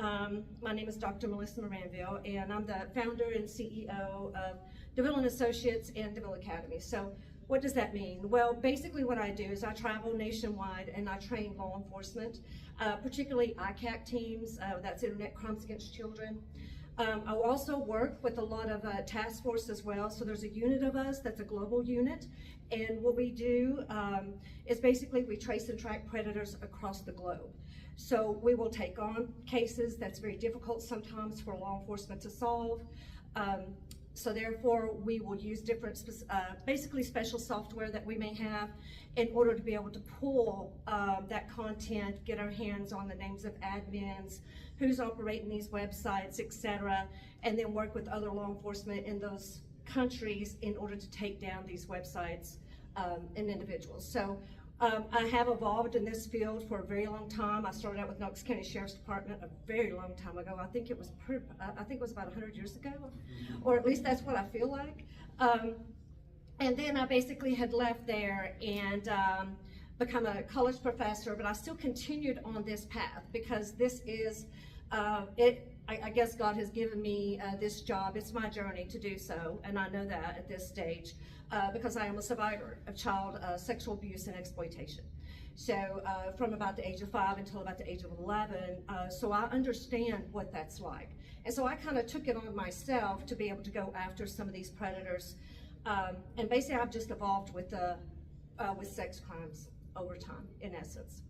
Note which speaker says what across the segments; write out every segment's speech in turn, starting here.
Speaker 1: my name is Dr. Melissa Maryville, and I'm the founder and CEO of DeVille and Associates and DeVille Academy. So what does that mean? Well, basically what I do is I travel nationwide and I train law enforcement, particularly ICAC teams, that's Internet Crimes Against Children. I also work with a lot of task force as well. So there's a unit of us that's a global unit. And what we do is basically we trace and track predators across the globe. So we will take on cases that's very difficult sometimes for law enforcement to solve. So therefore, we will use different, basically special software that we may have in order to be able to pull that content, get our hands on the names of admins, who's operating these websites, etc., and then work with other law enforcement in those countries in order to take down these websites and individuals. So I have evolved in this field for a very long time. I started out with Knox County Sheriff's Department a very long time ago. I think it was about 100 years ago, or at least that's what I feel like. And then I basically had left there and become a college professor, but I still continued on this path because this is, I guess God has given me this job. It's my journey to do so, and I know that at this stage because I am a survivor of child sexual abuse and exploitation. So from about the age of 5 until about the age of 11, so I understand what that's like. And so I kind of took it on myself to be able to go after some of these predators. And basically I've just evolved with sex crimes over time, in essence.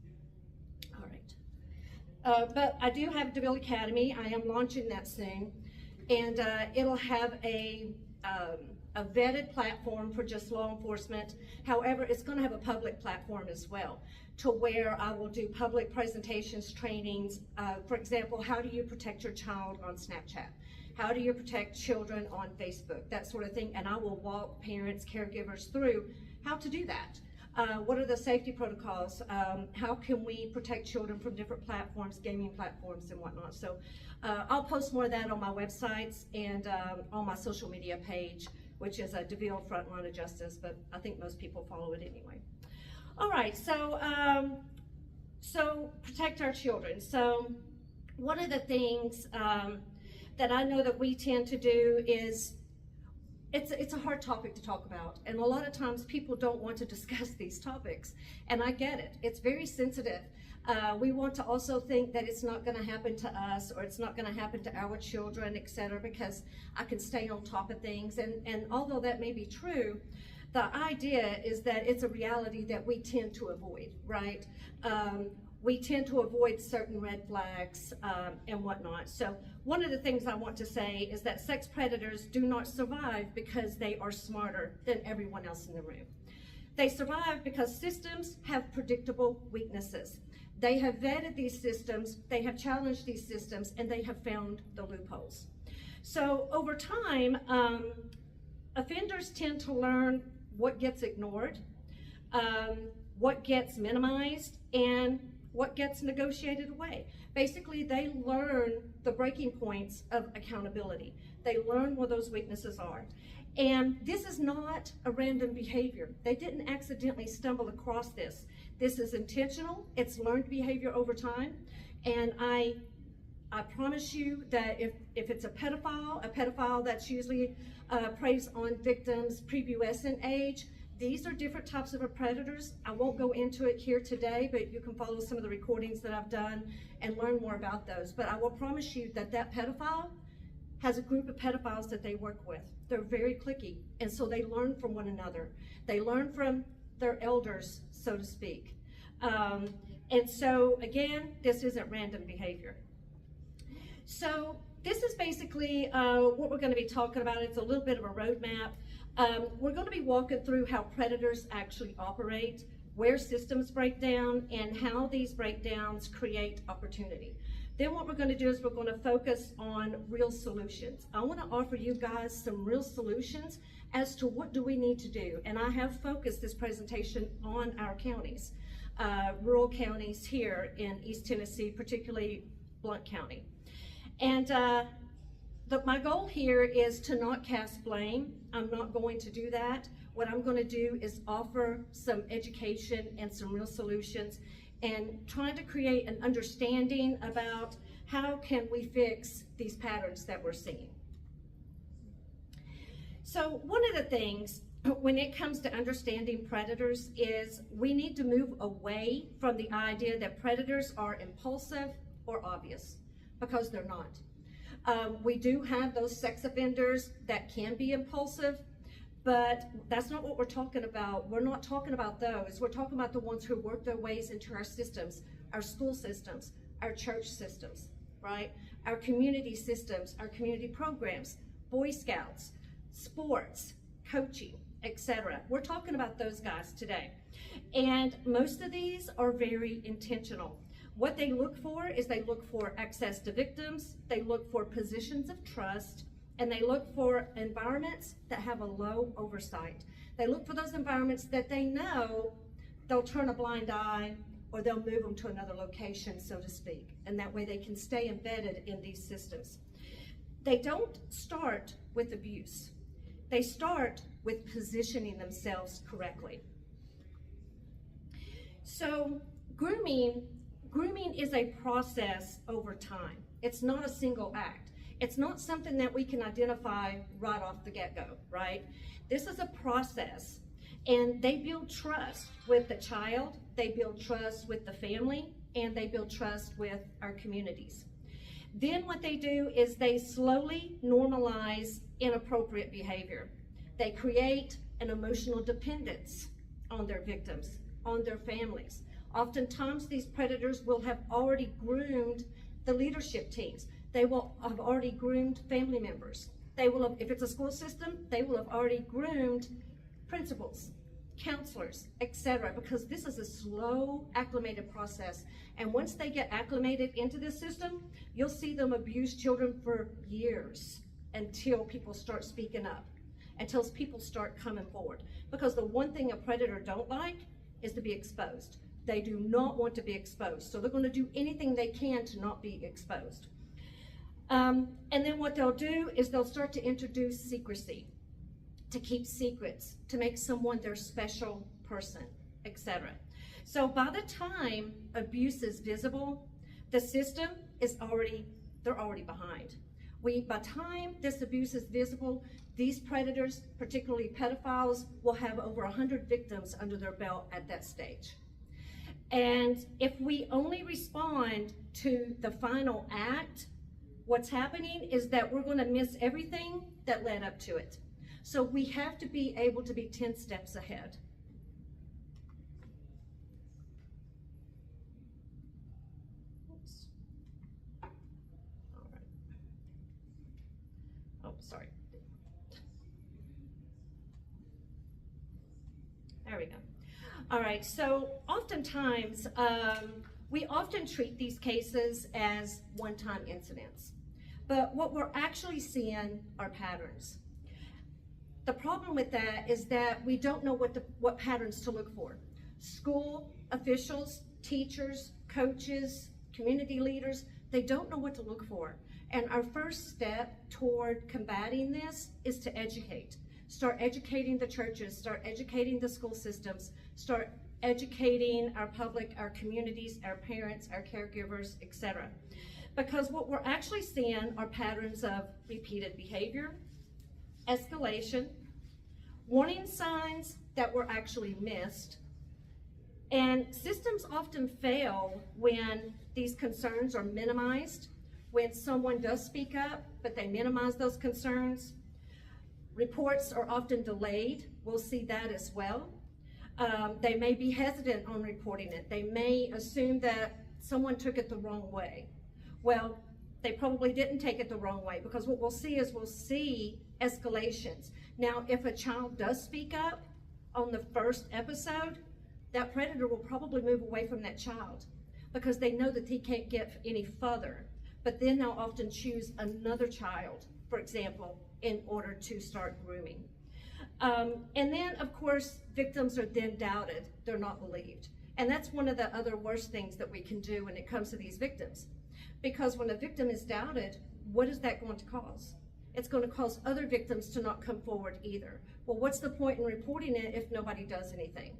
Speaker 1: All right. But I do have DeVille Academy. I am launching that soon. And it'll have a vetted platform for just law enforcement. However, it's going to have a public platform as well, to where I will do public presentations, trainings. For example, how do you protect your child on Snapchat? How do you protect children on Facebook? That sort of thing. And I will walk parents, caregivers through how to do that. What are the safety protocols? How can we protect children from different platforms, gaming platforms and whatnot? So I'll post more of that on my websites and on my social media page, which is a DeVille Frontline of Justice, but I think most people follow it anyway. All right, so so protect our children. So one of the things that I know that we tend to do is, it's a hard topic to talk about, and a lot of times people don't want to discuss these topics, and I get it. It's very sensitive. We want to also think that it's not going to happen to us, or it's not going to happen to our children, etc., because I can stay on top of things, and although that may be true, the idea is that it's a reality that we tend to avoid, right? We tend to avoid certain red flags and whatnot. So one of the things I want to say is that sex predators do not survive because they are smarter than everyone else in the room. They survive because systems have predictable weaknesses. They have vetted these systems, they have challenged these systems, and they have found the loopholes. So over time, offenders tend to learn what gets ignored, what gets minimized, and what gets negotiated away. Basically, they learn the breaking points of accountability. They learn where those weaknesses are. And this is not a random behavior. They didn't accidentally stumble across this. This is intentional. It's learned behavior over time. And I promise you that if it's a pedophile that's usually preys on victims prepubescent age, these are different types of predators. I won't go into it here today, but you can follow some of the recordings that I've done and learn more about those. But I will promise you that that pedophile has a group of pedophiles that they work with. They're very cliquey, and so they learn from one another. They learn from their elders, so to speak. And so, again, this isn't random behavior. So this is basically what we're going to be talking about. It's a little bit of a roadmap. We're going to be walking through how predators actually operate, where systems break down, and how these breakdowns create opportunity. Then what we're going to do is we're going to focus on real solutions. I want to offer you guys some real solutions as to what do we need to do. And I have focused this presentation on our counties, rural counties here in East Tennessee, particularly Blount County. And my goal here is to not cast blame. I'm not going to do that. What I'm going to do is offer some education and some real solutions and trying to create an understanding about How can we fix these patterns that we're seeing? So one of the things when it comes to understanding predators is we need to move away from the idea that predators are impulsive or obvious, because they're not. We do have those sex offenders that can be impulsive, but that's not what we're talking about. We're not talking about those. We're talking about the ones who work their ways into our systems, our school systems, our church systems, right? Our community systems, our community programs, Boy Scouts, sports, coaching, etc. We're talking about those guys today. And most of these are very intentional. What they look for is they look for access to victims, they look for positions of trust, and they look for environments that have a low oversight. They look for those environments that they know they'll turn a blind eye or they'll move them to another location, so to speak, and that way they can stay embedded in these systems. They don't start with abuse. They start with positioning themselves correctly. So grooming is a process over time. It's not a single act. It's not something that we can identify right off the get-go, right? This is a process, and they build trust with the child, they build trust with the family, and they build trust with our communities. Then what they do is they slowly normalize inappropriate behavior. They create an emotional dependence on their victims, on their families. Oftentimes these predators will have already groomed the leadership teams. They will have already groomed family members. They will have, if it's a school system, they will have already groomed principals, counselors, etc., because this is a slow acclimated process. And once they get acclimated into this system, you'll see them abuse children for years until people start speaking up, until people start coming forward. Because the one thing a predator don't like is to be exposed. They do not want to be exposed. So they're going to do anything they can to not be exposed. And then what they'll do is they'll start to introduce secrecy, to keep secrets, to make someone their special person, etc. So by the time abuse is visible, the system is they're already behind. By time this abuse is visible, these predators, particularly pedophiles, will have over 100 victims under their belt at that stage. And if we only respond to the final act, what's happening is that we're going to miss everything that led up to it. So we have to be able to be 10 steps ahead. Oops. All right. Oh, sorry. There we go. All right, so oftentimes, we often treat these cases as one-time incidents. But what we're actually seeing are patterns. The problem with that is that we don't know what patterns to look for. School officials, teachers, coaches, community leaders, they don't know what to look for. And our first step toward combating this is to educate. Start educating the churches, start educating the school systems, start educating our public, our communities, our parents, our caregivers, etc. Because what we're actually seeing are patterns of repeated behavior, escalation, warning signs that were actually missed, and systems often fail when these concerns are minimized, when someone does speak up, but they minimize those concerns. Reports are often delayed. We'll see that as well. They may be hesitant on reporting it. They may assume that someone took it the wrong way. Well, they probably didn't take it the wrong way, because what we'll see is escalations. Now, if a child does speak up on the first episode, that predator will probably move away from that child because they know that he can't get any further. But then they'll often choose another child, for example, in order to start grooming. And then, of course, victims are then doubted. They're not believed. And that's one of the other worst things that we can do when it comes to these victims. Because when a victim is doubted, what is that going to cause? It's going to cause other victims to not come forward either. Well, what's the point in reporting it if nobody does anything?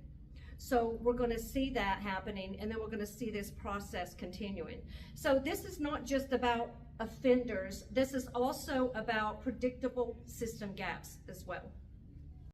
Speaker 1: So we're going to see that happening, and then we're going to see this process continuing. So this is not just about offenders, this is also about predictable system gaps as well.